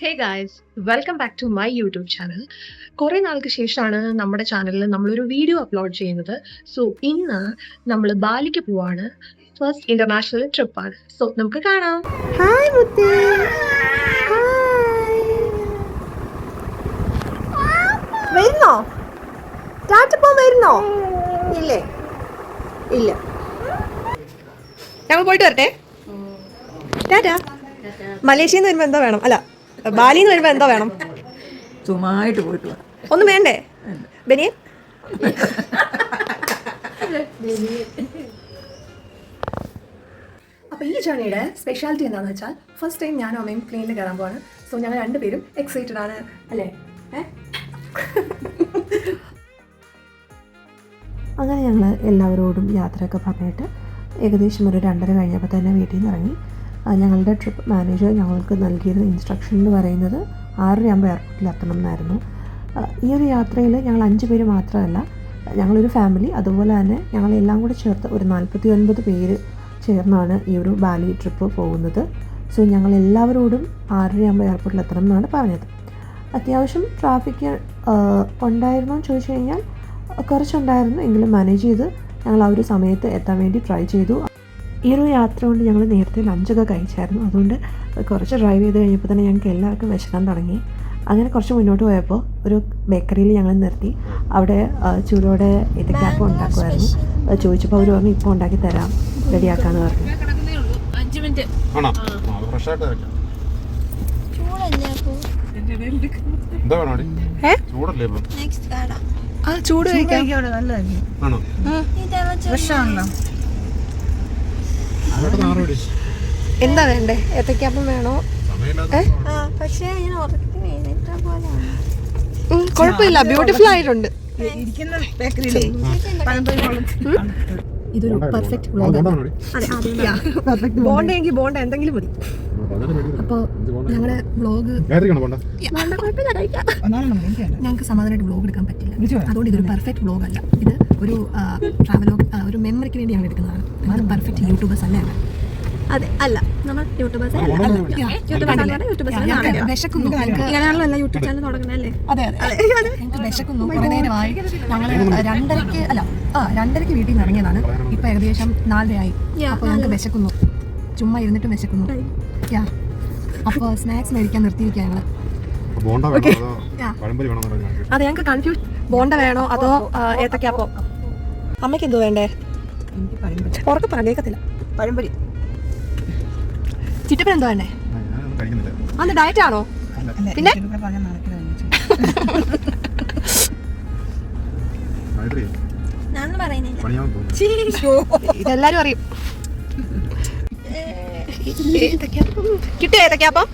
Hey guys, welcome back to my YouTube channel. കുറേ നാൾക്ക് ശേഷമാണ് നമ്മുടെ ചാനലിൽ നമ്മളൊരു വീഡിയോ അപ്ലോഡ് ചെയ്യുന്നത്. സോ ഇന്ന് നമ്മൾ ബാലിക്ക് പോവാണ്. ഫസ്റ്റ് ഇന്റർനാഷണൽ ട്രിപ്പാണ്. സോ നമുക്ക് കാണാം. ഹായ് മുത്തേ, വരുന്നോ? ടാറ്റ പോ, വരുന്നോ? ഇല്ലേ, ഇല്ല. ഞങ്ങൾ പോയിട്ട് വരട്ടെ. ടാറ്റ. മലേഷ്യയിൽ നിന്ന് വരുമ്പോൾ എന്തോ വേണം, അല്ല ബാലിയിൽ നിന്ന് വരുമ്പോൾ എന്തോ വേണം? ചുമ്മായിട്ട് പോയിട്ട് ഒന്നും വേണ്ടേ ബനിയെ? അപ്പോൾ ഈ ജേർണിയുടെ സ്പെഷ്യാലിറ്റി എന്താണെന്ന് വെച്ചാൽ, ഫസ്റ്റ് ടൈം ഞാനും അമ്മയും പ്ലെയിനിൽ കയറാൻ പോവാണ്. സോ ഞങ്ങൾ രണ്ടുപേരും എക്സൈറ്റഡ് ആണ്, അല്ലേ? അങ്ങനെ ഞങ്ങൾ എല്ലാവരോടും യാത്രയൊക്കെ പറഞ്ഞിട്ട് ഏകദേശം ഒരു 2:30 കഴിഞ്ഞപ്പോൾ തന്നെ വീട്ടിൽ നിന്ന് ഇറങ്ങി. ഞങ്ങളുടെ ട്രിപ്പ് മാനേജർ ഞങ്ങൾക്ക് നൽകിയത് ഇൻസ്ട്രക്ഷൻ എന്ന് പറയുന്നത് 6:30 ആകുമ്പോൾ എയർപോർട്ടിൽ എത്തണം എന്നായിരുന്നു. ഈ ഒരു യാത്രയിൽ ഞങ്ങൾ 5 പേര് മാത്രമല്ല, ഞങ്ങളൊരു ഫാമിലി, അതുപോലെ തന്നെ ഞങ്ങളെല്ലാം കൂടെ ചേർത്ത് ഒരു 49 പേര് ചേർന്നാണ് ഈ ഒരു ബാലി ട്രിപ്പ് പോകുന്നത്. സോ ഞങ്ങളെല്ലാവരോടും 6:30 ആകുമ്പോൾ എയർപോർട്ടിൽ എത്തണം എന്നാണ് പറഞ്ഞത്. അത്യാവശ്യം ട്രാഫിക് ഉണ്ടായിരുന്നോ എന്ന് ചോദിച്ചു കഴിഞ്ഞാൽ കുറച്ചുണ്ടായിരുന്നു, എങ്കിലും മാനേജ് ചെയ്ത് ഞങ്ങൾ ആ ഒരു സമയത്ത് എത്താൻ വേണ്ടി ട്രൈ ചെയ്തു. ഈ ഒരു യാത്ര കൊണ്ട് ഞങ്ങൾ നേരത്തെ ലഞ്ചൊക്കെ കഴിച്ചായിരുന്നു. അതുകൊണ്ട് കുറച്ച് ഡ്രൈവ് ചെയ്ത് കഴിഞ്ഞപ്പോൾ തന്നെ ഞങ്ങൾക്ക് എല്ലാവർക്കും വിശക്കാൻ തുടങ്ങി. അങ്ങനെ കുറച്ച് മുന്നോട്ട് പോയപ്പോൾ ഒരു ബേക്കറിയിൽ ഞങ്ങൾ നിർത്തി. അവിടെ ചൂടോടെ ഏത്തക്കാപ്പം ഉണ്ടാക്കുമായിരുന്നു. ചോദിച്ചപ്പോൾ അവർ പറഞ്ഞു ഇപ്പോൾ ഉണ്ടാക്കി തരാം, റെഡിയാക്കാന്ന് പറഞ്ഞു. ചൂട് എന്താ വേണ്ടേ? ഏത്തക്കാപ്പം വേണോ? കുഴപ്പമില്ല, ബ്യൂട്ടിഫുൾ ആയിട്ടുണ്ട്. ഇതൊരു പെർഫെക്റ്റ് ബോണ്ടെങ്കിൽ ബോണ്ട എന്തെങ്കിലും മതി. അപ്പോൾ ഞങ്ങളുടെ വ്ളോഗ് ഞങ്ങൾക്ക് സമാധാനമായിട്ട് വ്ളോഗ് എടുക്കാൻ പറ്റില്ല. അതുകൊണ്ട് ഇതൊരു പെർഫെക്റ്റ് വ്ളോഗ് അല്ല. ഇത് ഒരു ട്രാവലോഗ്, ഒരു മെമ്മറിക്ക് വേണ്ടി ഞങ്ങൾ എടുക്കുന്നതാണ്. ഞങ്ങൾ പെർഫെക്റ്റ് യൂട്യൂബേഴ്സ് അല്ല. അതെ, അല്ല, നമ്മൾ യൂട്യൂബേഴ്സ് വിശക്കുന്നു. ഇങ്ങനെയാണല്ലോ യൂട്യൂബ് ചാനൽ തുടങ്ങുന്നല്ലേ? അതെ അതെ, ഞങ്ങൾക്ക് വിശക്കുന്നു. കുറേ നേരമായി. ഞങ്ങൾ 2:30 വീട്ടിൽ നിന്ന് ഇറങ്ങിയതാണ്. ഇപ്പം ഏകദേശം 4:30 ആയി. അപ്പോൾ ഞങ്ങൾക്ക് വിശക്കുന്നു, ചുമ്മാ ഇരുന്നിട്ടും വിശക്കുന്നു. അപ്പോൾ സ്നാക്സ് മേടിക്കാൻ നിർത്തിയിരിക്കുക ഞങ്ങൾ. അതെ, ഞങ്ങൾക്ക് കൺഫ്യൂഷൻ. ബോണ്ട വേണോ അതോ ഏത്തക്കാപ്പോ? അമ്മയ്ക്ക് എന്തോ വേണ്ടേ? ഉറക്കെ പറഞ്ഞേക്കത്തില്ല. പഴംപൊരി. ചിറ്റപ്പൻ എന്തോ വേണ്ടേ? അന്ന് ഡയറ്റ് ആണോ? പിന്നെ ഇതെല്ലാരും അറിയും. കിട്ടിയോ ഏത്തക്കാപ്പം?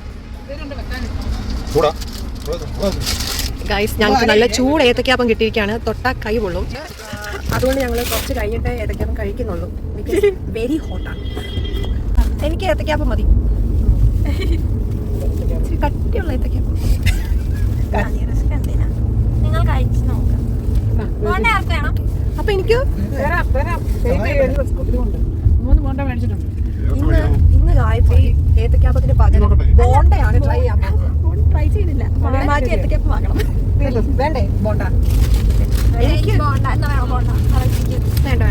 ഗൈസ്, ഞങ്ങൾക്ക് നല്ല ചൂട് ഏത്തക്കാപ്പം കിട്ടിയിരിക്കുകയാണ്. തൊട്ടാ കൈ പൊള്ളും. അതുകൊണ്ട് ഞങ്ങൾ കുറച്ച് കഴിഞ്ഞിട്ട് ഏത്തക്കാപ്പം കഴിക്കുന്നുള്ളൂ. വെരി ഹോട്ടാണ്. എനിക്ക് ഏത്തക്കാപ്പം മതി, കട്ടിയുള്ള ഏത്തക്കാപ്പം. അപ്പൊ എനിക്ക് ഇന്ന് ഗായത്രി ഏത്തക്കാപ്പത്തിന് പകരം ബോണ്ടയാണ് ട്രൈ ചെയ്യാൻ പോകുന്നത്. ട്രൈ ചെയ്തില്ല, മാറ്റി ഏത്തക്കാപ്പം വാങ്ങണം. വേണ്ടേ ബോണ്ട? എനിക്ക് വേണ്ട.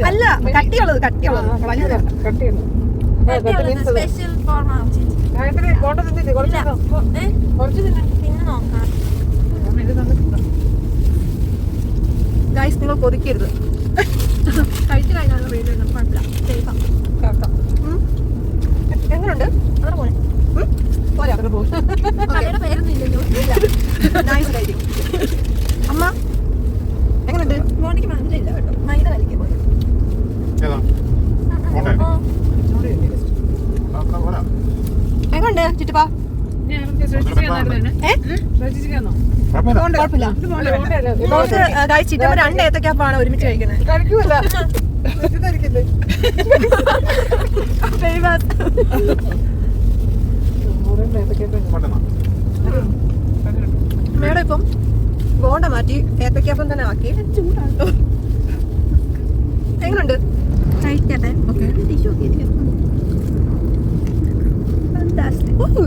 അല്ല, കട്ടിയുള്ളത്. ഗൈസ്, നിങ്ങൾ കൊതിക്കരുത്. കഴിച്ചു കഴിഞ്ഞാൽ എങ്ങനെയുണ്ട്? അമ്മ എങ്ങനെയുണ്ട്? മോണിക്ക് മനസ്സിലില്ല കേട്ടോ, മൈദ വലിക്കാൻ പോയി. എങ്ങനെയുണ്ട് ചിറ്റപ്പാ? കുഴപ്പമില്ല. ചിറ്റപ്പ 2 ഏത്തക്കാപ്പാണ് ഒരുമിച്ച് കഴിക്കുന്നത്. മേഡം ഇപ്പം ബോണ്ട മാറ്റി ഏത്തക്കാപ്പം തന്നെ ആക്കി. ചൂടാട്ടോ. എങ്ങനെയുണ്ട്? കഴിക്കട്ടെ. ഓക്കെ.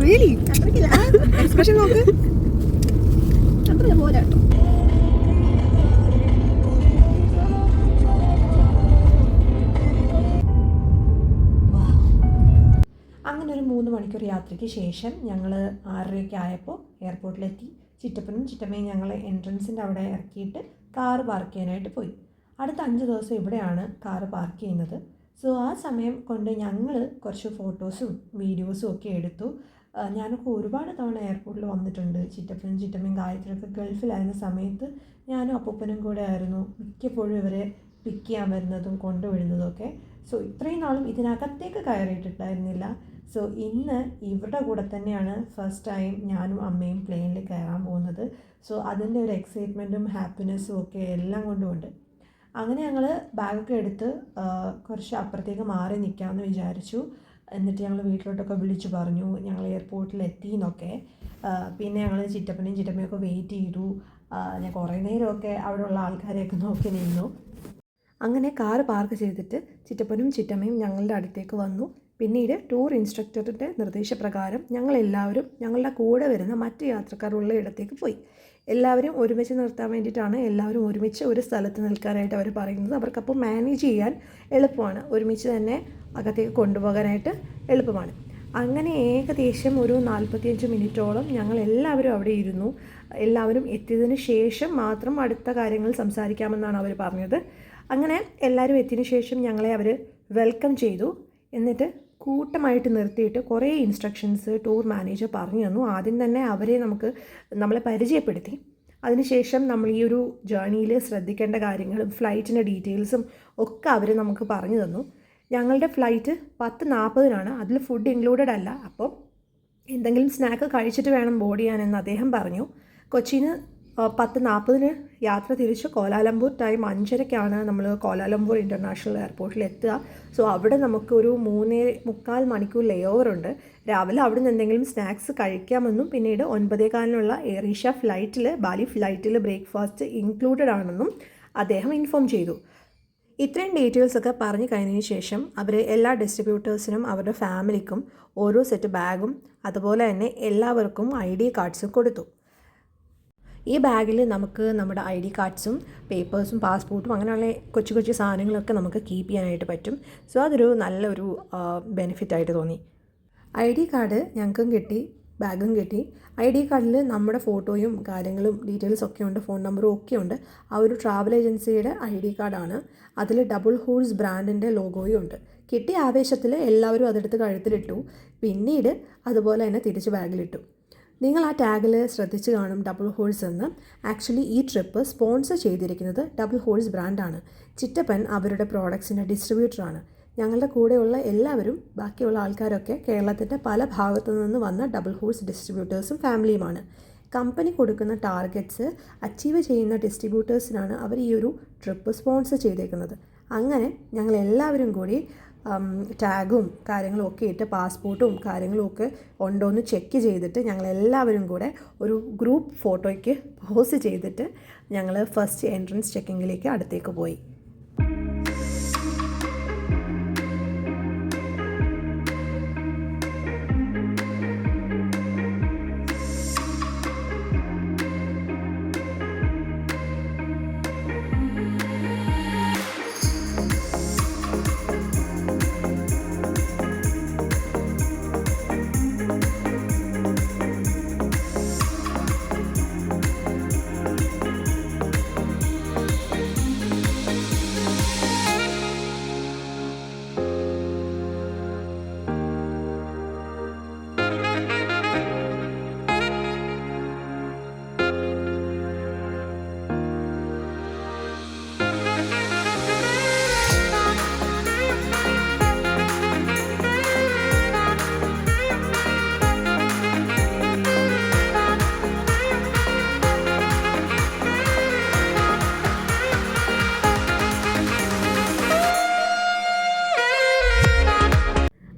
റിയലി എക്സ്പ്രഷൻ നോക്ക്. അത്ര പോലെ കേട്ടോ. അങ്ങനെ ഒരു 3 മണിക്കൂർ യാത്രയ്ക്ക് ശേഷം ഞങ്ങൾ 6:30 ആയപ്പോൾ എയർപോർട്ടിലെത്തി. ചിറ്റപ്പനും ചിറ്റമ്മയും ഞങ്ങളെ എൻട്രൻസിൻ്റെ അവിടെ ഇറക്കിയിട്ട് കാറ് പാർക്ക് ചെയ്യാനായിട്ട് പോയി. അടുത്ത 5 ദിവസം ഇവിടെയാണ് കാറ് പാർക്ക് ചെയ്യുന്നത്. സോ ആ സമയം കൊണ്ട് ഞങ്ങൾ കുറച്ച് ഫോട്ടോസും വീഡിയോസും ഒക്കെ എടുത്തു. ഞാനൊക്കെ ഒരുപാട് തവണ എയർപോർട്ടിൽ വന്നിട്ടുണ്ട്. ചിറ്റപ്പനും ചിറ്റമ്മയും ഗായത്രിയൊക്കെ ഗൾഫിലായിരുന്ന സമയത്ത് ഞാനും അപ്പൂപ്പനും കൂടെ ആയിരുന്നു മിക്കപ്പോഴും ഇവരെ പിക്ക് ചെയ്യാൻ വരുന്നതും കൊണ്ടുവിടുന്നതും ഒക്കെ. സോ ഇത്രയും നാളും ഇതിനകത്തേക്ക് കയറിയിട്ടുണ്ടായിരുന്നില്ല. സോ ഇന്ന് ഇവരുടെ കൂടെ തന്നെയാണ് ഫസ്റ്റ് ടൈം ഞാനും അമ്മയും പ്ലെയിനിൽ കയറാൻ പോകുന്നത്. സോ അതിൻ്റെ ഒരു എക്സൈറ്റ്മെൻറ്റും ഹാപ്പിനെസ്സും ഒക്കെ എല്ലാം കൊണ്ടുമുണ്ട്. അങ്ങനെ ഞങ്ങൾ ബാഗൊക്കെ എടുത്ത് കുറച്ച് അപ്പുറത്തേക്ക് മാറി നിൽക്കാമെന്ന് വിചാരിച്ചു. എന്നിട്ട് ഞങ്ങൾ വീട്ടിലോട്ടൊക്കെ വിളിച്ചു പറഞ്ഞു ഞങ്ങൾ എയർപോർട്ടിൽ എത്തി എന്നൊക്കെ. പിന്നെ ഞങ്ങൾ ചിറ്റപ്പനെയും ചിറ്റമ്മയൊക്കെ വെയിറ്റ് ചെയ്തു. ഞാൻ കുറേ നേരമൊക്കെ അവിടെയുള്ള ആൾക്കാരെയൊക്കെ നോക്കി നിന്നു. അങ്ങനെ കാറ് പാർക്ക് ചെയ്തിട്ട് ചിറ്റപ്പനും ചിറ്റമ്മയും ഞങ്ങളുടെ അടുത്തേക്ക് വന്നു. പിന്നീട് ടൂർ ഇൻസ്ട്രക്ടറുടെ നിർദ്ദേശപ്രകാരം ഞങ്ങളെല്ലാവരും ഞങ്ങളുടെ കൂടെ വരുന്ന മറ്റ് യാത്രക്കാരുള്ള ഇടത്തേക്ക് പോയി. എല്ലാവരും ഒരുമിച്ച് നിർത്താൻ വേണ്ടിയിട്ടാണ് എല്ലാവരും ഒരുമിച്ച് ഒരു സ്ഥലത്ത് നിൽക്കാനായിട്ട് അവർ പറയുന്നത്. അവർക്കപ്പോൾ മാനേജ് ചെയ്യാൻ എളുപ്പമാണ്, ഒരുമിച്ച് തന്നെ അകത്തേക്ക് കൊണ്ടുപോകാനായിട്ട് എളുപ്പമാണ്. അങ്ങനെ ഏകദേശം ഒരു 45 മിനിറ്റോളം ഞങ്ങൾ എല്ലാവരും അവിടെ ഇരുന്നു. എല്ലാവരും എത്തിയതിന് ശേഷം മാത്രം അടുത്ത കാര്യങ്ങൾ സംസാരിക്കാമെന്നാണ് അവർ പറഞ്ഞത്. അങ്ങനെ എല്ലാവരും എത്തിയതിന് ശേഷം ഞങ്ങളെ അവർ വെൽക്കം ചെയ്തു. എന്നിട്ട് കൂട്ടമായിട്ട് നിർത്തിയിട്ട് കുറേ ഇൻസ്ട്രക്ഷൻസ് ടൂർ മാനേജർ പറഞ്ഞു തന്നു. ആദ്യം തന്നെ നമ്മളെ പരിചയപ്പെടുത്തി. അതിനുശേഷം നമ്മൾ ഈ ഒരു ജേർണിയിൽ ശ്രദ്ധിക്കേണ്ട കാര്യങ്ങളും ഫ്ലൈറ്റിൻ്റെ ഡീറ്റെയിൽസും ഒക്കെ അവർ നമുക്ക് പറഞ്ഞു തന്നു. ഞങ്ങളുടെ ഫ്ലൈറ്റ് 10:40-നാണ്. അതിൽ ഫുഡ് ഇൻക്ലൂഡഡ് അല്ല. അപ്പോൾ എന്തെങ്കിലും സ്നാക്ക് കഴിച്ചിട്ട് വേണം ബോർഡ് ചെയ്യാനെന്ന് അദ്ദേഹം പറഞ്ഞു. കൊച്ചിന് 10:40-ന് യാത്ര തിരിച്ച് കോലാലംപൂർ ടൈം 5:30-ക്കാണ് നമ്മൾ കോലാലംപൂർ ഇൻ്റർനാഷണൽ എയർപോർട്ടിൽ എത്തുക. സോ അവിടെ നമുക്കൊരു 3.25 മണിക്കൂർ ലേ ഓവർ ഉണ്ട്. രാവിലെ അവിടെ നിന്ന് എന്തെങ്കിലും സ്നാക്സ് കഴിക്കാമെന്നും പിന്നീട് 9:15-നുള്ള എയർ ഏഷ്യ ഫ്ലൈറ്റിൽ ബാലി ഫ്ലൈറ്റിൽ ബ്രേക്ക്ഫാസ്റ്റ് ഇൻക്ലൂഡഡ് ആണെന്നും അദ്ദേഹം ഇൻഫോം ചെയ്തു. ഇത്രയും ഡീറ്റെയിൽസൊക്കെ പറഞ്ഞു കഴിഞ്ഞതിന് ശേഷം അവർ എല്ലാ ഡിസ്ട്രിബ്യൂട്ടേഴ്സിനും അവരുടെ ഫാമിലിക്കും ഓരോ സെറ്റ് ബാഗും അതുപോലെ തന്നെ എല്ലാവർക്കും ID കാർഡ്സും കൊടുത്തു. ഈ ബാഗിൽ നമുക്ക് നമ്മുടെ ID കാർഡ്സും പേപ്പേഴ്സും പാസ്പോർട്ടും അങ്ങനെയുള്ള കൊച്ചു കൊച്ചു സാധനങ്ങളൊക്കെ നമുക്ക് കീപ്പ് ചെയ്യാനായിട്ട് പറ്റും. സോ അതൊരു നല്ലൊരു ബെനിഫിറ്റായിട്ട് തോന്നി. ID കാർഡ് ഞങ്ങൾക്കും കിട്ടി, ബാഗും കിട്ടി. ID കാർഡിൽ നമ്മുടെ ഫോട്ടോയും കാര്യങ്ങളും ഡീറ്റെയിൽസ് ഒക്കെ ഉണ്ട്, ഫോൺ നമ്പറും ഒക്കെ ഉണ്ട്. ആ ഒരു ട്രാവൽ ഏജൻസിയുടെ ID കാർഡാണ്. അതിൽ ഡബിൾ ഹോഴ്സ് ബ്രാൻഡിൻ്റെ ലോഗോയും ഉണ്ട്. കിട്ടിയ ആവേശത്തിൽ എല്ലാവരും അതെടുത്ത് കഴുത്തിലിട്ടു. പിന്നീട് അതുപോലെ തന്നെ തിരിച്ച് ബാഗിലിട്ടു. നിങ്ങൾ ആ ടാഗിൽ ശ്രദ്ധിച്ച് കാണും ഡബിൾ ഹോഴ്സ് എന്ന്. ആക്ച്വലി ഈ ട്രിപ്പ് സ്പോൺസർ ചെയ്തിരിക്കുന്നത് ഡബിൾ ഹോഴ്സ് ബ്രാൻഡാണ്. ചിറ്റപ്പൻ അവരുടെ പ്രോഡക്ട്സിൻ്റെ ഡിസ്ട്രിബ്യൂട്ടറാണ്. ഞങ്ങളുടെ കൂടെയുള്ള എല്ലാവരും ബാക്കിയുള്ള ആൾക്കാരൊക്കെ കേരളത്തിൻ്റെ പല ഭാഗത്തു നിന്ന് വന്ന ഡബിൾ ഹോഴ്സ് ഡിസ്ട്രിബ്യൂട്ടേഴ്സും ഫാമിലിയുമാണ്. കമ്പനി കൊടുക്കുന്ന ടാർഗറ്റ്സ് അച്ചീവ് ചെയ്യുന്ന ഡിസ്ട്രിബ്യൂട്ടേഴ്സിനാണ് അവർ ഈ ഒരു ട്രിപ്പ് സ്പോൺസർ ചെയ്തേക്കുന്നത്. അങ്ങനെ ഞങ്ങൾ എല്ലാവരും കൂടി ടാഗും കാര്യങ്ങളും ഒക്കെ ഇട്ട് പാസ്പോർട്ടും കാര്യങ്ങളും ഒക്കെ ഉണ്ടോ എന്ന് ചെക്ക് ചെയ്തിട്ട് ഞങ്ങളെല്ലാവരും കൂടെ ഒരു ഗ്രൂപ്പ് ഫോട്ടോയ്ക്ക് പോസ്റ്റ് ചെയ്തിട്ട് ഞങ്ങൾ ഫസ്റ്റ് എൻട്രൻസ് ചെക്കിങ്ങിലേക്ക് അടുത്തേക്ക് പോയി.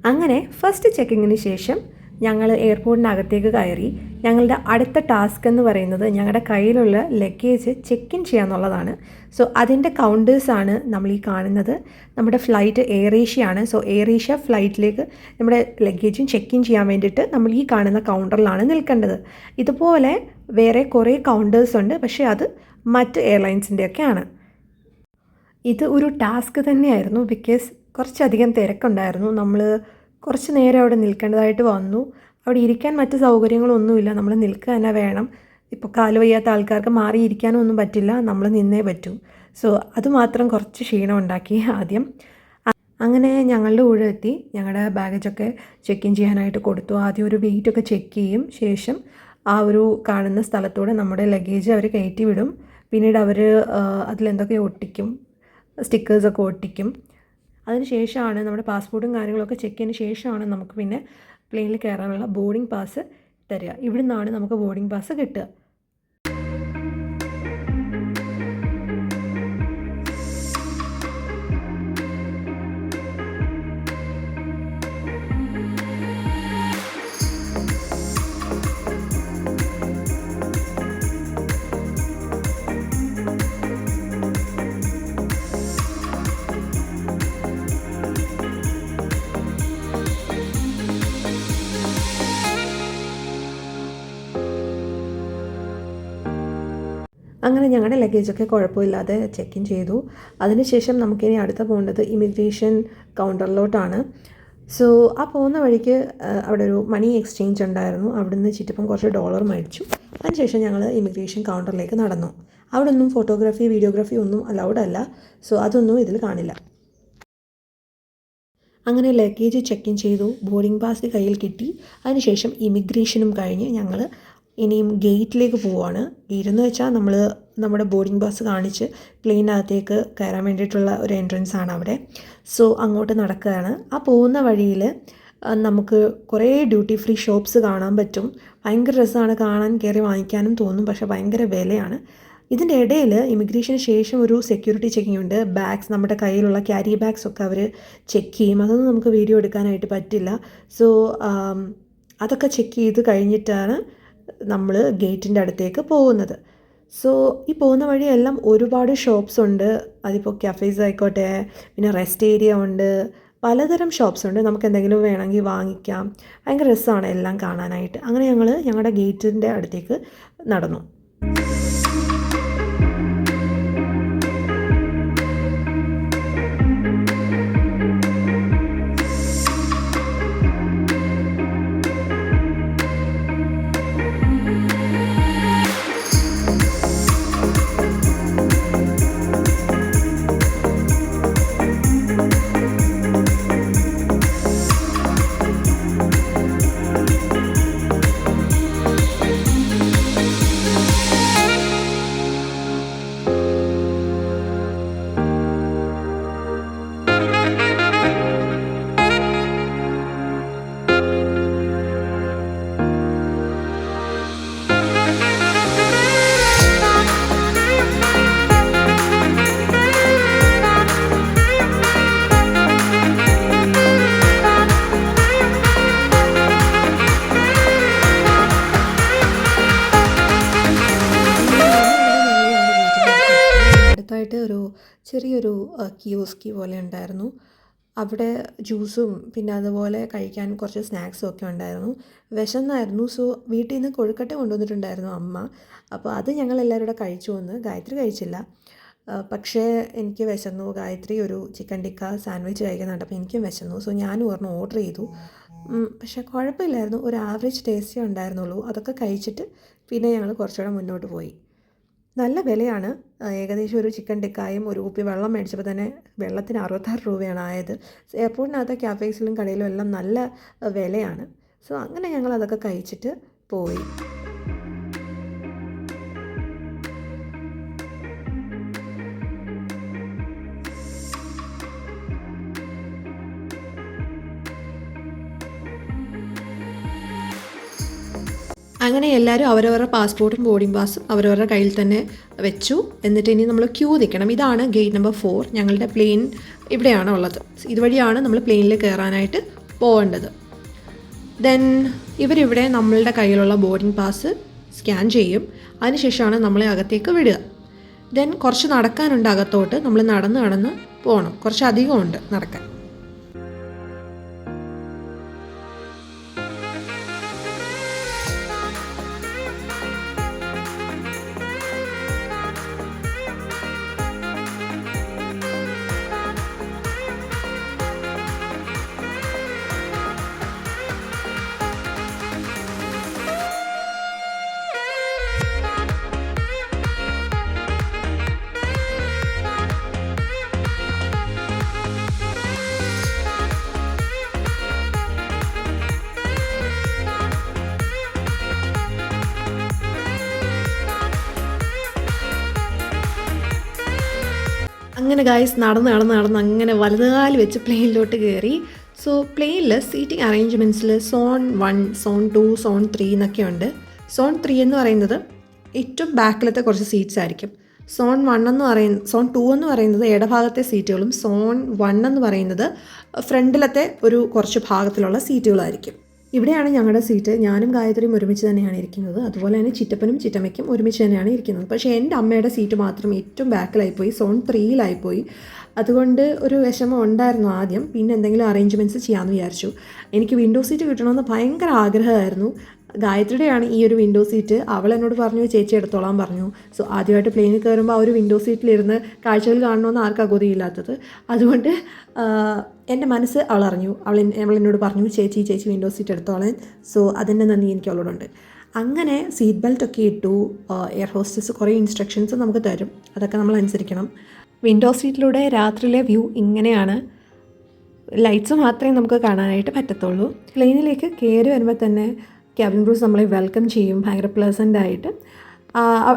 അങ്ങനെ ഫസ്റ്റ് ചെക്കിങ്ങിന് ശേഷം ഞങ്ങൾ എയർപോർട്ടിനകത്തേക്ക് കയറി. ഞങ്ങളുടെ അടുത്ത ടാസ്ക് എന്ന് പറയുന്നത് ഞങ്ങളുടെ കയ്യിലുള്ള ലഗേജ് ചെക്ക് ഇൻ ചെയ്യാന്നുള്ളതാണ്. സോ അതിൻ്റെ കൗണ്ടേഴ്സാണ് നമ്മൾ ഈ കാണുന്നത്. നമ്മുടെ ഫ്ലൈറ്റ് എയർ ഏഷ്യ ആണ്. സോ എയർ ഏഷ്യ ഫ്ലൈറ്റിലേക്ക് നമ്മുടെ ലഗേജും ചെക്ക് ഇൻ ചെയ്യാൻ വേണ്ടിയിട്ട് നമ്മൾ ഈ കാണുന്ന കൗണ്ടറിലാണ് നിൽക്കേണ്ടത്. ഇതുപോലെ വേറെ കുറേ കൗണ്ടേഴ്സ് ഉണ്ട്, പക്ഷേ അത് മറ്റ് എയർലൈൻസിൻ്റെയൊക്കെയാണ്. ഇത് ഒരു ടാസ്ക് തന്നെയായിരുന്നു. ബിക്കോസ് കുറച്ചധികം തിരക്കുണ്ടായിരുന്നു. നമ്മൾ കുറച്ച് നേരം അവിടെ നിൽക്കേണ്ടതായിട്ട് വന്നു. അവിടെ ഇരിക്കാൻ മറ്റ് സൗകര്യങ്ങളൊന്നുമില്ല. നമ്മൾ നിൽക്കുക തന്നെ വേണം. ഇപ്പോൾ കാല് വയ്യാത്ത ആൾക്കാർക്ക് മാറിയിരിക്കാനും ഒന്നും പറ്റില്ല, നമ്മൾ നിന്നേ പറ്റൂ. സോ അതുമാത്രം കുറച്ച് ക്ഷീണം ഉണ്ടാക്കി ആദ്യം. അങ്ങനെ ഞങ്ങളുടെ കൂടെ എത്തി ഞങ്ങളുടെ ബാഗേജൊക്കെ ചെക്ക് ഇൻ ചെയ്യാനായിട്ട് കൊടുത്തു. ആദ്യം ഒരു വെയിറ്റൊക്കെ ചെക്ക് ചെയ്യും. ശേഷം ആ ഒരു കാണുന്ന സ്ഥലത്തൂടെ നമ്മുടെ ലഗേജ് അവർ കയറ്റി വിടും. പിന്നീട് അവർ അതിലെന്തൊക്കെ ഒട്ടിക്കും, സ്റ്റിക്കേഴ്സൊക്കെ ഒട്ടിക്കും. അതിന് ശേഷമാണ് നമ്മുടെ പാസ്പോർട്ടും കാര്യങ്ങളൊക്കെ ചെക്ക് ചെയ്തതിന് ശേഷമാണ് നമുക്ക് പിന്നെ പ്ലെയിനിൽ കയറാനുള്ള ബോർഡിംഗ് പാസ് തരിക. ഇവിടെ നിന്നാണ് നമുക്ക് ബോർഡിംഗ് പാസ് കിട്ടുക. അങ്ങനെ ഞങ്ങളുടെ ലഗേജൊക്കെ കുഴപ്പമില്ലാതെ ചെക്ക് ഇൻ ചെയ്തു. അതിനുശേഷം നമുക്കിനി അടുത്ത പോകേണ്ടത് ഇമിഗ്രേഷൻ കൗണ്ടറിലോട്ടാണ്. സോ ആ പോകുന്ന വഴിക്ക് അവിടെ ഒരു മണി എക്സ്ചേഞ്ച് ഉണ്ടായിരുന്നു. അവിടെ നിന്ന് ചിറ്റപ്പം കുറച്ച് ഡോളർ മേടിച്ചു. അതിനുശേഷം ഞങ്ങൾ ഇമിഗ്രേഷൻ കൗണ്ടറിലേക്ക് നടന്നു. അവിടെ ഒന്നും ഫോട്ടോഗ്രാഫി വീഡിയോഗ്രാഫി ഒന്നും അലൗഡ് അല്ല. സോ അതൊന്നും ഇതിൽ കാണില്ല. അങ്ങനെ ലഗേജ് ചെക്ക് ഇൻ ചെയ്തു. ബോർഡിംഗ് പാസ് കയ്യിൽ കിട്ടി. അതിനുശേഷം ഇമിഗ്രേഷനും കഴിഞ്ഞ് ഞങ്ങൾ ഇനിയും ഗേറ്റിലേക്ക് പോവുകയാണ്. ഗേറ്റ് എന്ന് വെച്ചാൽ നമ്മൾ നമ്മുടെ ബോർഡിംഗ് പാസ് കാണിച്ച് പ്ലെയിനകത്തേക്ക് കയറാൻ വേണ്ടിയിട്ടുള്ള ഒരു എൻട്രൻസ് ആണ് അവിടെ. സോ അങ്ങോട്ട് നടക്കുകയാണ്. ആ പോകുന്ന വഴിയിൽ നമുക്ക് കുറേ ഡ്യൂട്ടി ഫ്രീ ഷോപ്സ് കാണാൻ പറ്റും. ഭയങ്കര രസമാണ് കാണാൻ, കയറി വാങ്ങിക്കാനും തോന്നും. പക്ഷേ ഭയങ്കര വിലയാണ്. ഇതിൻ്റെ ഇടയിൽ ഇമിഗ്രേഷന് ശേഷം ഒരു സെക്യൂരിറ്റി ചെക്കിംഗ് ഉണ്ട്. ബാഗ്സ്, നമ്മുടെ കയ്യിലുള്ള ക്യാരി ബാഗ്സ് ഒക്കെ അവർ ചെക്ക് ചെയ്യും. അതൊന്നും നമുക്ക് വീഡിയോ എടുക്കാനായിട്ട് പറ്റില്ല. സോ അതൊക്കെ ചെക്ക് ചെയ്ത് കഴിഞ്ഞിട്ടാണ് നമ്മൾ ഗേറ്റിൻ്റെ അടുത്തേക്ക് പോകുന്നത്. സോ ഈ പോകുന്ന വഴിയെല്ലാം ഒരുപാട് ഷോപ്സ് ഉണ്ട്. അതിപ്പോൾ കഫേസ് ആയിക്കോട്ടെ, പിന്നെ റെസ്റ്റ് ഏരിയ ഉണ്ട്, പലതരം ഷോപ്സ് ഉണ്ട്. നമുക്ക് എന്തെങ്കിലും വേണമെങ്കിൽ വാങ്ങിക്കാം. ഭയങ്കര രസമാണ് എല്ലാം കാണാനായിട്ട്. അങ്ങനെ ഞങ്ങൾ ഞങ്ങളുടെ ഗേറ്റിൻ്റെ അടുത്തേക്ക് നടന്നു. ഒരു ചെറിയൊരു കിയോസ്കി പോലെ ഉണ്ടായിരുന്നു. അവിടെ ജ്യൂസും പിന്നെ അതുപോലെ കഴിക്കാൻ കുറച്ച് സ്നാക്സും ഒക്കെ ഉണ്ടായിരുന്നു. വിശന്നായിരുന്നു. സോ വീട്ടിൽ നിന്ന് കൊഴുക്കട്ട കൊണ്ടുവന്നിട്ടുണ്ടായിരുന്നു അമ്മ. അപ്പോൾ അത് ഞങ്ങളെല്ലാവരും കൂടെ കഴിച്ചു വന്ന്. ഗായത്രി കഴിച്ചില്ല. പക്ഷേ എനിക്ക് വിശന്നു. ഗായത്രി ഒരു ചിക്കൻ ടിക്ക സാൻഡ്വിച്ച് കഴിക്കുന്നുണ്ട്. അപ്പോൾ എനിക്കും വിശന്നു. സോ ഞാനും ഒരെണ്ണം ഓർഡർ ചെയ്തു. പക്ഷേ കുഴപ്പമില്ലായിരുന്നു. ഒരു ആവറേജ് ടേസ്റ്റേ ഉണ്ടായിരുന്നുള്ളൂ. അതൊക്കെ കഴിച്ചിട്ട് പിന്നെ ഞങ്ങൾ കുറച്ചുകൂടെ മുന്നോട്ട് പോയി. നല്ല വിലയാണ്. ഏകദേശം ഒരു ചിക്കൻ ടിക്കായും ഒരു കുപ്പി വെള്ളം മേടിച്ചപ്പോൾ തന്നെ വെള്ളത്തിന് 66 രൂപയാണ് ആയത്. എയർപോർട്ടിനകത്ത് ക്യാഫേസിലും കടയിലും എല്ലാം നല്ല വിലയാണ്. സോ അങ്ങനെ ഞങ്ങൾ അതൊക്കെ കഴിച്ചിട്ട് പോയി. അങ്ങനെ എല്ലാവരും അവരവരുടെ പാസ്പോർട്ടും ബോർഡിംഗ് പാസും അവരവരുടെ കയ്യിൽ തന്നെ വെച്ചു. എന്നിട്ട് ഇനി നമ്മൾ ക്യൂ നിൽക്കണം. ഇതാണ് ഗേറ്റ് നമ്പർ 4. ഞങ്ങളുടെ പ്ലെയിൻ ഇവിടെയാണ് ഉള്ളത്. ഇതുവഴിയാണ് നമ്മൾ പ്ലെയിനിൽ കയറാനായിട്ട് പോകേണ്ടത്. ദെൻ ഇവരിവിടെ നമ്മളുടെ കയ്യിലുള്ള ബോർഡിംഗ് പാസ് സ്കാൻ ചെയ്യും. അതിനുശേഷമാണ് നമ്മളെ അകത്തേക്ക് വിടുക. ദെൻ കുറച്ച് നടക്കാനുണ്ട് അകത്തോട്ട്. നമ്മൾ നടന്ന് പോകണം. കുറച്ചധികം ഉണ്ട് നടക്കാൻ. അങ്ങനെ ഗൈസ് നടന്ന് അങ്ങനെ വലതുകാല് വെച്ച് പ്ലെയിനിലോട്ട് കയറി. സോ പ്ലെയിനിൽ സീറ്റിംഗ് അറേഞ്ച്മെൻറ്റ്സിൽ സോൺ 1, സോൺ 2, സോൺ 3 എന്നൊക്കെ ഉണ്ട്. സോൺ 3 എന്ന് പറയുന്നത് ഏറ്റവും ബാക്കിലത്തെ കുറച്ച് സീറ്റ്സ് ആയിരിക്കും. സോൺ 2 എന്ന് പറയുന്നത് ഇടഭാഗത്തെ സീറ്റുകളും സോൺ 1 എന്ന് പറയുന്നത് ഫ്രണ്ടിലത്തെ ഒരു കുറച്ച് ഭാഗത്തിലുള്ള സീറ്റുകളായിരിക്കും. ഇവിടെയാണ് ഞങ്ങളുടെ സീറ്റ്. ഞാനും ഗായത്രിയും ഒരുമിച്ച് തന്നെയാണ് ഇരിക്കുന്നത്. അതുപോലെ തന്നെ ചിറ്റപ്പനും ചിറ്റമ്മയ്ക്കും ഒരുമിച്ച് തന്നെയാണ് ഇരിക്കുന്നത്. പക്ഷേ എൻ്റെ അമ്മയുടെ സീറ്റ് മാത്രം ഏറ്റവും ബാക്കിലായിപ്പോയി, സോൺ 3 അതുകൊണ്ട് ഒരു വിഷമം ഉണ്ടായിരുന്നു ആദ്യം. പിന്നെ എന്തെങ്കിലും അറേഞ്ച്മെൻറ്റ്സ് ചെയ്യാമെന്ന് വിചാരിച്ചു. എനിക്ക് വിൻഡോ സീറ്റ് കിട്ടണമെന്ന് ഭയങ്കര ആഗ്രഹമായിരുന്നു. ഗായത്രിയുടെയാണ് ഈ ഒരു വിൻഡോ സീറ്റ്. അവൾ എന്നോട് പറഞ്ഞു ചേച്ചി എടുത്തോളാൻ പറഞ്ഞു. സോ ആദ്യമായിട്ട് പ്ലെയിനിൽ കയറുമ്പോൾ ആ ഒരു വിൻഡോ സീറ്റിലിരുന്ന് കാഴ്ചകൾ കാണണമെന്ന് ആർക്കാ കൊതിയില്ലാത്തത്. അതുകൊണ്ട് എൻ്റെ മനസ്സ് അവൾ അറിഞ്ഞു. അവൾ എന്നോട് പറഞ്ഞു ചേച്ചി വിൻഡോ സീറ്റ് എടുത്തോളാൻ. സോ അതിൻ്റെ നന്ദി എനിക്ക് അവളോടുണ്ട്. അങ്ങനെ സീറ്റ് ബെൽറ്റ് ഒക്കെ ഇട്ടു. എയർ ഹോസ്റ്റസ് കുറേ ഇൻസ്ട്രക്ഷൻസ് നമുക്ക് തരും. അതൊക്കെ നമ്മൾ അനുസരിക്കണം. വിൻഡോ സീറ്റിലൂടെ രാത്രിയിലെ വ്യൂ ഇങ്ങനെയാണ്. ലൈറ്റ്സ് മാത്രമേ നമുക്ക് കാണാനായിട്ട് പറ്റത്തുള്ളൂ. പ്ലെയിനിലേക്ക് കയറി വരുമ്പോൾ തന്നെ ക്യാബിൻ ക്രൂസ് നമ്മളെ വെൽക്കം ചെയ്യും ഭയങ്കര പ്ലസൻ്റ് ആയിട്ട്.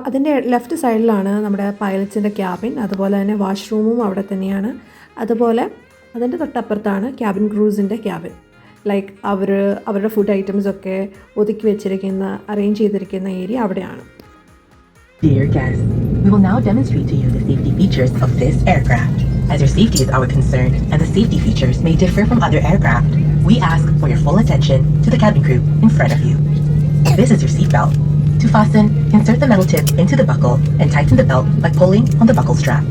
അതിൻ്റെ ലെഫ്റ്റ് സൈഡിലാണ് നമ്മുടെ പൈലറ്റ്സിൻ്റെ ക്യാബിൻ. അതുപോലെ തന്നെ വാഷ്റൂമും അവിടെ തന്നെയാണ്. അതുപോലെ അതിൻ്റെ തൊട്ടപ്പുറത്താണ് ക്യാബിൻ ക്രൂസിൻ്റെ ക്യാബിൻ. ലൈക്ക് അവരുടെ ഫുഡ് ഐറ്റംസ് ഒക്കെ ഒതുക്കി വെച്ചിരിക്കുന്ന അറേഞ്ച് ചെയ്തിരിക്കുന്ന ഏരിയ അവിടെയാണ്. Dear guests, we will now demonstrate to you the safety features of this aircraft. As your safety is our concern and the safety features may differ from other aircraft, we ask for your full attention to the cabin crew in front of you. This is your seatbelt. To fasten, insert the metal tip into the buckle and tighten the belt by pulling on the buckle strap.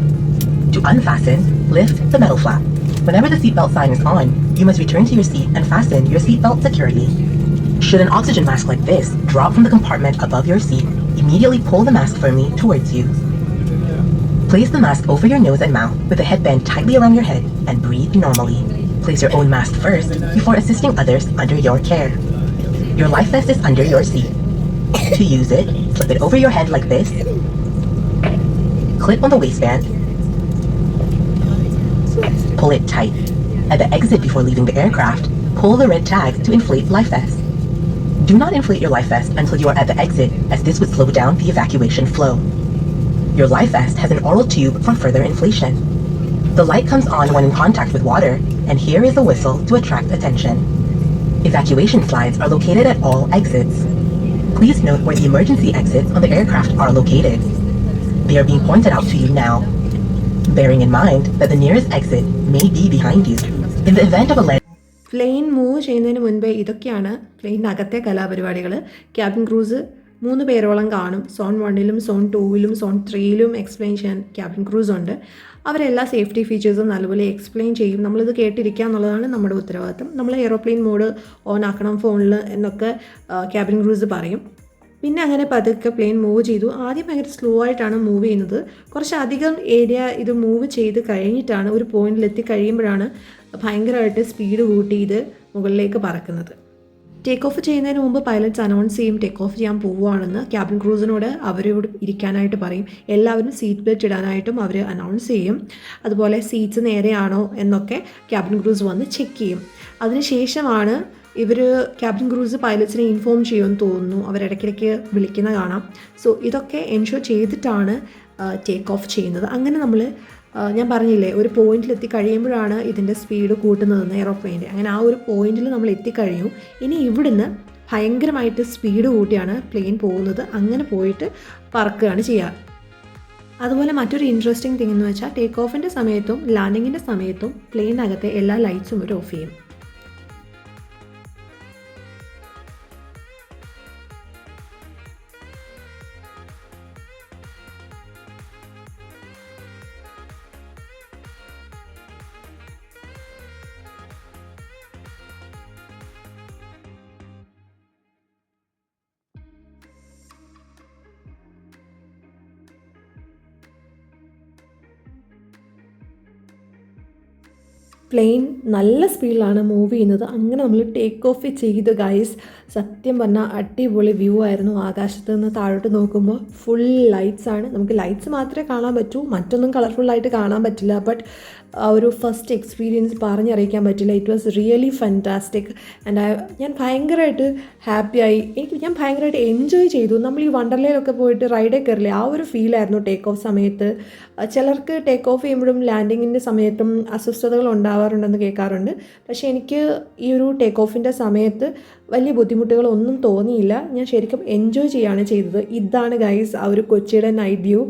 To unfasten, lift the metal flap. Whenever the seatbelt sign is on, you must return to your seat and fasten your seatbelt securely. Should an oxygen mask like this drop from the compartment above your seat, immediately pull the mask firmly towards you. Place the mask over your nose and mouth with the headband tightly around your head and breathe normally. Place your own mask first before assisting others under your care. Your life vest is under your seat. To use it, slip it over your head like this. Clip on the waistband. Pull it tight. At the exit before leaving the aircraft, pull the red tag to inflate life vest. Do not inflate your life vest until you are at the exit, as this would slow down the evacuation flow. Your life vest has an oral tube for further inflation. The light comes on when in contact with water, and here is a whistle to attract attention. Evacuation slides are located at all exits. Please note where the emergency exits on the aircraft are located. They are being pointed out to you now, bearing in mind that the nearest exit may be behind you. In the event of a plane move ചെയ്യുന്നതിന് മുൻപേ ഇതൊക്കെയാണ് പ്ലെയിനകത്തെ കലാപരിപാടികൾ. Cabin cruise 3 പേരോളം കാണും. Zone 1 zone 2 zone 3 explain ചെയ്യാൻ cabin cruise ഉണ്ട്. അവരെല്ലാ safety ഫീച്ചേഴ്സും നല്ലപോലെ എക്സ്പ്ലെയിൻ ചെയ്യും. നമ്മളിത് കേട്ടിരിക്കുക എന്നുള്ളതാണ് നമ്മുടെ ഉത്തരവാദിത്തം. നമ്മൾ എയ്റോപ്ലെയിൻ മോഡ് ഓൺ ആക്കണം ഫോണിൽ എന്നൊക്കെ ക്യാബിൻ ക്രൂസ് പറയും. പിന്നെ അങ്ങനെ പതുക്കെ പ്ലെയിൻ മൂവ് ചെയ്തു. ആദ്യം ഭയങ്കര സ്ലോ ആയിട്ടാണ് മൂവ് ചെയ്യുന്നത്. കുറച്ചധികം ഏരിയ ഇത് മൂവ് ചെയ്ത് കഴിഞ്ഞിട്ടാണ് ഒരു പോയിന്റിലെത്തി കഴിയുമ്പോഴാണ് ഭയങ്കരമായിട്ട് സ്പീഡ് കൂട്ടി ഇത് മുകളിലേക്ക് പറക്കുന്നത്. ടേക്ക് ഓഫ് ചെയ്യുന്നതിന് മുമ്പ് പൈലറ്റ്സ് അനൗൺസ് ചെയ്യും ടേക്ക് ഓഫ് ചെയ്യാൻ പോവുകയാണെന്ന്. ക്യാബിൻ ക്രൂസിനോട് അവരോട് ഇരിക്കാനായിട്ട് പറയും. എല്ലാവരും സീറ്റ് ബെൽറ്റ് ഇടാനായിട്ടും അവർ അനൗൺസ് ചെയ്യും. അതുപോലെ സീറ്റ്സ് നേരെയാണോ എന്നൊക്കെ ക്യാബിൻ ക്രൂസ് വന്ന് ചെക്ക് ചെയ്യും. അതിനുശേഷമാണ് ഇവർ ക്യാബിൻ ക്രൂസ് പൈലറ്റ്സിനെ ഇൻഫോം ചെയ്യുമെന്ന് തോന്നുന്നു. അവരിടയ്ക്കിടയ്ക്ക് വിളിക്കുന്ന കാണാം. സോ ഇതൊക്കെ എൻഷുർ ചെയ്തിട്ടാണ് ടേക്ക് ഓഫ് ചെയ്യുന്നത്. അങ്ങനെ നമ്മൾ ഞാൻ പറഞ്ഞില്ലേ ഒരു പോയിന്റിലെത്തി കഴിയുമ്പോഴാണ് ഇതിൻ്റെ സ്പീഡ് കൂട്ടുന്നതെന്ന് എയ്റോപ്ലെയിൻ്റെ. അങ്ങനെ ആ ഒരു പോയിന്റിൽ നമ്മൾ എത്തിക്കഴിഞ്ഞു. ഇനി ഇവിടുന്ന് ഭയങ്കരമായിട്ട് സ്പീഡ് കൂട്ടിയാണ് പ്ലെയിൻ പോകുന്നത്. അങ്ങനെ പോയിട്ട് പറക്കുകയാണ് ചെയ്യാറ്. അതുപോലെ മറ്റൊരു ഇൻട്രസ്റ്റിംഗ് തിങ് എന്ന് വെച്ചാൽ ടേക്ക് ഓഫിൻ്റെ സമയത്തും ലാൻഡിങ്ങിൻ്റെ സമയത്തും പ്ലെയിനകത്തെ എല്ലാ ലൈറ്റ്സും ഒരു ഓഫ് ചെയ്യും. പ്ലെയിൻ നല്ല സ്പീഡിലാണ് മൂവ് ചെയ്യുന്നത്. അങ്ങനെ നമ്മൾ ടേക്ക് ഓഫ് ചെയ്ത് ഗൈസ്, സത്യം പറഞ്ഞാൽ അടിപൊളി വ്യൂ ആയിരുന്നു. ആകാശത്ത് നിന്ന് താഴോട്ട് നോക്കുമ്പോൾ ഫുൾ ലൈറ്റ്സ് ആണ്. നമുക്ക് ലൈറ്റ്സ് മാത്രമേ കാണാൻ പറ്റൂ, മറ്റൊന്നും കളർഫുള്ളായിട്ട് കാണാൻ പറ്റില്ല. ബട്ട് ആ ഒരു ഫസ്റ്റ് എക്സ്പീരിയൻസ് പറഞ്ഞറിയിക്കാൻ പറ്റില്ല. It was really fantastic. And ഞാൻ ഭയങ്കരമായിട്ട് ഹാപ്പിയായി. ഞാൻ ഭയങ്കരമായിട്ട് എൻജോയ് ചെയ്തു. നമ്മൾ ഈ വണ്ടർലയിലൊക്കെ പോയിട്ട് റൈഡേ കയറില്ലേ, ആ ഒരു ഫീലായിരുന്നു ടേക്ക് ഓഫ് സമയത്ത്. ചിലർക്ക് ടേക്ക് ഓഫ് ചെയ്യുമ്പോഴും ലാൻഡിങ്ങിൻ്റെ സമയത്തും അസ്വസ്ഥതകൾ ഉണ്ടാവാറുണ്ടെന്ന് കേൾക്കാറുണ്ട്. പക്ഷേ എനിക്ക് ഈ ഒരു ടേക്ക് ഓഫിൻ്റെ സമയത്ത് വലിയ ബുദ്ധിമുട്ടുകളൊന്നും തോന്നിയില്ല. ഞാൻ ശരിക്കും എൻജോയ് ചെയ്യുകയാണ് ചെയ്തത്. ഇതാണ് ഗൈസ് ആ ഒരു കൊച്ചിയുടെ നൈറ്റ് വ്യൂ.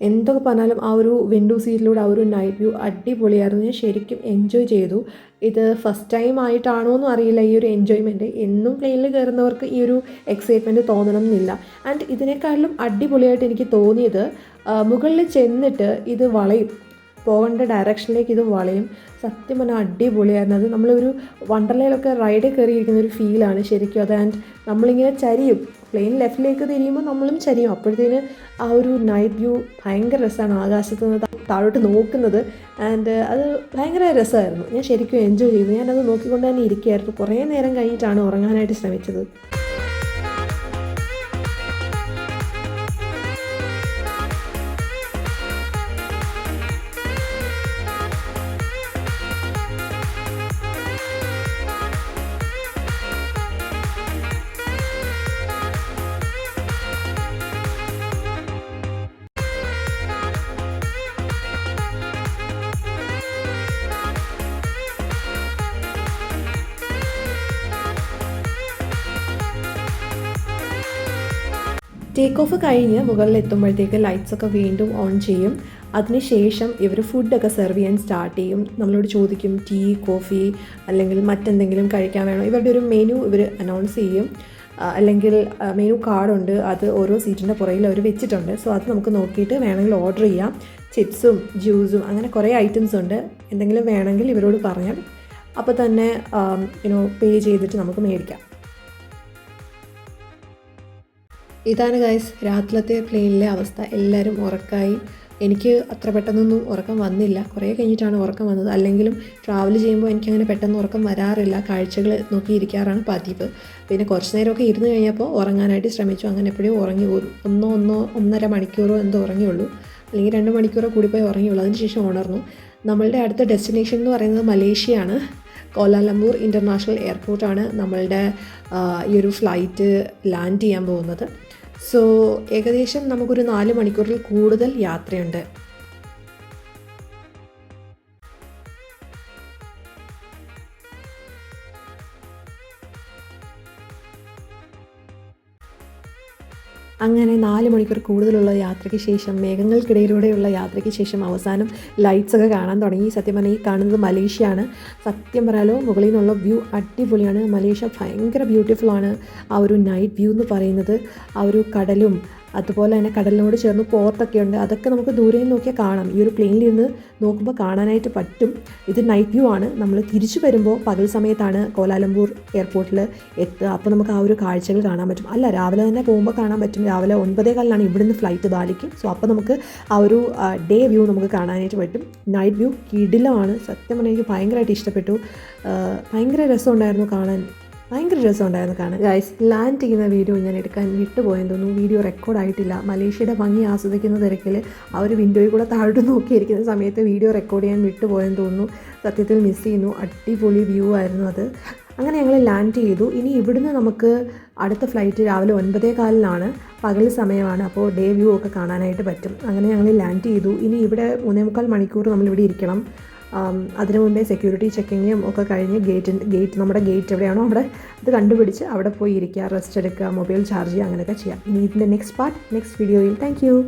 എന്തൊക്കെ പറഞ്ഞാലും ആ ഒരു വിൻഡോ സീറ്റിലൂടെ ആ ഒരു നൈറ്റ് വ്യൂ അടിപൊളിയായിരുന്നു. ഞാൻ ശരിക്കും എൻജോയ് ചെയ്തു. ഇത് ഫസ്റ്റ് ടൈം ആയിട്ടാണോ എന്നും അറിയില്ല ഈ ഒരു എൻജോയ്മെൻറ്റ്. എന്നും പ്ലെയിനിൽ കയറുന്നവർക്ക് ഈ ഒരു എക്സൈറ്റ്മെൻറ്റ് തോന്നണം എന്നില്ല. ആൻഡ് ഇതിനേക്കാളും അടിപൊളിയായിട്ട് എനിക്ക് തോന്നിയത് മുകളിൽ ചെന്നിട്ട് ഇത് വളയും, പോകേണ്ട ഡയറക്ഷനിലേക്ക് ഇത് വളയും. സത്യം പറഞ്ഞാൽ അടിപൊളിയായിരുന്നു. അത് നമ്മളൊരു വണ്ടർലയിലൊക്കെ റൈഡിൽ കയറിയിരിക്കുന്ന ഒരു ഫീലാണ് ശരിക്കും അത്. ആൻഡ് നമ്മളിങ്ങനെ ചരിയും, പ്ലെയിൻ ലെഫ്റ്റിലേക്ക് തിരിയുമ്പോൾ നമ്മളും ചരിയും. അപ്പോഴത്തേന് ആ ഒരു നൈറ്റ് വ്യൂ ഭയങ്കര രസമാണ്, ആകാശത്ത് നിന്ന് താഴോട്ട് നോക്കുന്നത്. ആൻഡ് അത് ഭയങ്കര രസമായിരുന്നു. ഞാൻ ശരിക്കും എൻജോയ് ചെയ്തു. ഞാനത് നോക്കിക്കൊണ്ട് തന്നെ ഇരിക്കുകയായിരുന്നു. കുറേ നേരം കഴിഞ്ഞിട്ടാണ് ഉറങ്ങാനായിട്ട് ശ്രമിച്ചത്. ടേക്ക് ഓഫ് കഴിഞ്ഞ് മുകളിലെത്തുമ്പോഴത്തേക്ക് ലൈറ്റ്സൊക്കെ വീണ്ടും ഓൺ ചെയ്യും. അതിനുശേഷം ഇവർ ഫുഡൊക്കെ സെർവ് ചെയ്യാൻ സ്റ്റാർട്ട് ചെയ്യും. നമ്മളോട് ചോദിക്കും ടീ, കോഫി അല്ലെങ്കിൽ മറ്റെന്തെങ്കിലും കഴിക്കാൻ വേണോ. ഇവരുടെ ഒരു മെനു ഇവർ അനൗൺസ് ചെയ്യും. അല്ലെങ്കിൽ മെനു കാർഡുണ്ട്, അത് ഓരോ സീറ്റിൻ്റെ പുറകിൽ അവർ വെച്ചിട്ടുണ്ട്. സോ അത് നമുക്ക് നോക്കിയിട്ട് വേണമെങ്കിൽ ഓർഡർ ചെയ്യാം. ചിപ്സും ജ്യൂസും അങ്ങനെ കുറേ ഐറ്റംസ് ഉണ്ട്. എന്തെങ്കിലും വേണമെങ്കിൽ ഇവരോട് പറഞ്ഞാൽ അപ്പോൾ തന്നെ പേ ചെയ്തിട്ട് നമുക്ക് മേടിക്കാം. ഇതാണ് ഗൈസ് രാത്രിലത്തെ പ്ലെയിനിലെ അവസ്ഥ. എല്ലാവരും ഉറക്കമായി. എനിക്ക് അത്ര പെട്ടെന്നൊന്നും ഉറക്കം വന്നില്ല, കുറേ കഴിഞ്ഞിട്ടാണ് ഉറക്കം വന്നത്. അല്ലെങ്കിലും ട്രാവൽ ചെയ്യുമ്പോൾ എനിക്കങ്ങനെ പെട്ടെന്ന് ഉറക്കം വരാറില്ല, കാഴ്ചകൾ നോക്കിയിരിക്കാറാണ് പതിവ്. പിന്നെ കുറച്ച് നേരമൊക്കെ ഇരുന്ന് കഴിഞ്ഞപ്പോൾ ഉറങ്ങാനായിട്ട് ശ്രമിച്ചു. അങ്ങനെ എപ്പോഴും ഉറങ്ങി പോകും. 1-1.5 മണിക്കൂറോ എന്തോ ഉറങ്ങിയുള്ളൂ, അല്ലെങ്കിൽ 2 മണിക്കൂറോ കൂടിപ്പോയി ഉറങ്ങിയുള്ളൂ. അതിനുശേഷം ഉണർന്നു. നമ്മളുടെ അടുത്ത ഡെസ്റ്റിനേഷൻ എന്ന് പറയുന്നത് മലേഷ്യയാണ്. കോലാലംപൂർ ഇൻ്റർനാഷണൽ എയർപോർട്ടാണ് നമ്മളുടെ ഈ ഒരു ഫ്ലൈറ്റ് ലാൻഡ് ചെയ്യാൻ പോകുന്നത്. സോ ഏകദേശം നമുക്കൊരു 4 മണിക്കൂറിൽ കൂടുതൽ യാത്രയുണ്ട്. അങ്ങനെ 4 മണിക്കൂർ കൂടുതലുള്ള യാത്രയ്ക്ക് ശേഷം, മേഘങ്ങൾക്കിടയിലൂടെയുള്ള യാത്രയ്ക്ക് ശേഷം അവസാനം ലൈറ്റ്സൊക്കെ കാണാൻ തുടങ്ങി. സത്യം പറഞ്ഞാൽ ഈ കാണുന്നത് മലേഷ്യയാണ്. സത്യം പറയാലോ മുകളിൽ നിന്നുള്ള വ്യൂ അടിപൊളിയാണ്. മലേഷ്യ ഭയങ്കര ബ്യൂട്ടിഫുള്ളാണ്. ആ ഒരു നൈറ്റ് വ്യൂ എന്ന് പറയുന്നത്, ആ ഒരു കടലും അതുപോലെ തന്നെ കടലിനോട് ചേർന്ന് പോർട്ടൊക്കെ ഉണ്ട്. അതൊക്കെ നമുക്ക് ദൂരെ നിന്ന് നോക്കിയാൽ കാണാം. ഈ ഒരു പ്ലെയിനിൽ നിന്ന് നോക്കുമ്പോൾ കാണാനായിട്ട് പറ്റും. ഇത് നൈറ്റ് വ്യൂ ആണ്. നമ്മൾ തിരിച്ചു വരുമ്പോൾ പകൽ സമയത്താണ് കോലാലംപൂർ എയർപോർട്ടിൽ എത്തുക. അപ്പോൾ നമുക്ക് ആ ഒരു കാഴ്ചകൾ കാണാൻ പറ്റും. അല്ല, രാവിലെ തന്നെ പോകുമ്പോൾ കാണാൻ പറ്റും. രാവിലെ 9:15 ഇവിടുന്ന് ഫ്ലൈറ്റ് ബാലിക്ക്. സോ അപ്പോൾ നമുക്ക് ആ ഒരു ഡേ വ്യൂ നമുക്ക് കാണാനായിട്ട് പറ്റും. നൈറ്റ് വ്യൂ കിടിലമാണ്. സത്യം പറഞ്ഞാൽ എനിക്ക് ഭയങ്കരമായിട്ട് ഇഷ്ടപ്പെട്ടു. ഭയങ്കര രസമുണ്ടായിരുന്നു കാണാൻ. ഗൈസ്, ലാൻഡ് ചെയ്യുന്ന വീഡിയോ ഞാൻ എടുക്കാൻ വിട്ടുപോയെന്ന് തോന്നുന്നു. വീഡിയോ റെക്കോർഡായിട്ടില്ല. മലേഷ്യയുടെ ഭംഗി ആസ്വദിക്കുന്ന തിരക്കിൽ ആ ഒരു വിൻഡോയിൽ കൂടെ താഴോട്ട് നോക്കിയിരിക്കുന്ന സമയത്ത് വീഡിയോ റെക്കോർഡ് ചെയ്യാൻ വിട്ടുപോയെന്ന് തോന്നുന്നു. സത്യത്തിൽ മിസ് ചെയ്യുന്നു. അടിപൊളി വ്യൂ ആയിരുന്നു അത്. അങ്ങനെ ഞങ്ങൾ ലാൻഡ് ചെയ്തു. ഇനി ഇവിടുന്ന് നമുക്ക് അടുത്ത ഫ്ലൈറ്റ് രാവിലെ 9:15 പകൽ സമയമാണ്. അപ്പോൾ ഡേ വ്യൂ ഒക്കെ കാണാനായിട്ട് പറ്റും. അങ്ങനെ ഞങ്ങൾ ലാൻഡ് ചെയ്തു. ഇനി ഇവിടെ 3.25 മണിക്കൂർ നമ്മളിവിടെ ഇരിക്കണം. അതിനു മുമ്പേ സെക്യൂരിറ്റി ചെക്കിങ്ങും ഒക്കെ കഴിഞ്ഞ് നമ്മുടെ ഗേറ്റ് എവിടെയാണോ അവിടെ അത് കണ്ടുപിടിച്ച് അവിടെ പോയി ഇരിക്കുക, റെസ്റ്റ് എടുക്കുക, മൊബൈൽ ചാർജ് ചെയ്യുക, അങ്ങനെയൊക്കെ ചെയ്യാം. ഇനി ഇതിൻ്റെ നെക്സ്റ്റ് വീഡിയോയിൽ. Thank you.